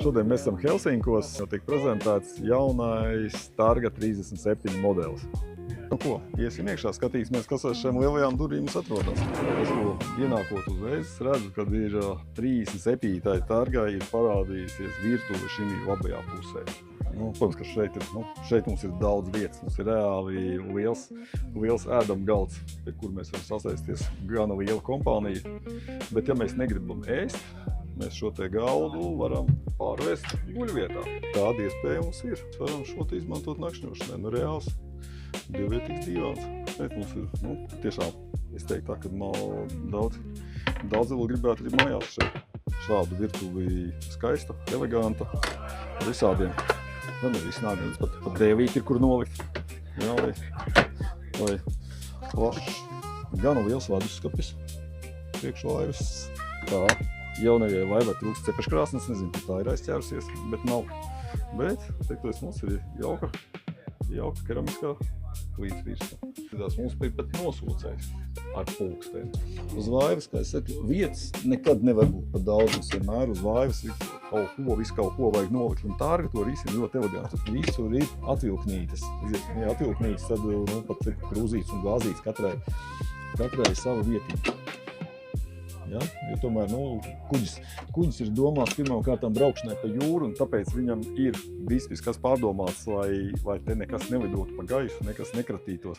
Šodien mēs esam Helsinkos, tiek prezentēts jaunais Targa 37 modelis. Nu ko, iesim iekšā, skatīsimies, kas ar šiem lielajām durvīm atrodas. Es to ienākot uzreiz redzu, kad ir 37. Targai ir parādījusies virtuve šī labajā pusē. Nu, protams, ka šeit mums ir daudz vietas. Mums ir reāli liels ēdam galds, pie kur mēs varam sasēsties gana liela kompānija. Bet ja mēs negribam ēst, mēs šo te galdu varam pārvest guļvietā. Tāda iespēja mums ir. Varam šo te izmantot nakšņošanai. Nu, reāls divvietīgs divāns. Šeit mums ir, tiešām, es teiktu tā, ka daudz vēl gribētu arī mājās šādu virtuvi skaista, eleganta, visādiem. Visnādienas pat dēvīti ir, kur nolikt. Jā, lai plašs. Gana liels leduskapis. Priekšlaivas. Tā. Jaunajai laivai trūkst cepeškrāsnes, nezinu, ka tā ir aizķērusies, bet nav. Bet, teiktos, mums ir jauka keramiskā klīts virsma. Tās mums bija pat nosūcējis ar pulksteni. Uz laivas, kā es saku, vietas nekad nevar būt pat daudz. Mums vienmēr uz laivas visu kaut ko vajag nolikt. Un Targa to risina ļoti eleganti. Visur ir atvilknītes. Ja atvilknītes, tad pat ir krūzītes un glāzītes katrai sava vietība. Ja? Jo tomēr kuģis ir domāts pirmām kārtām braukšanai pa jūru, un tāpēc viņam ir viss kas pārdomāts, lai te nekas nelidotu pa gaisu, nekas nekratītos.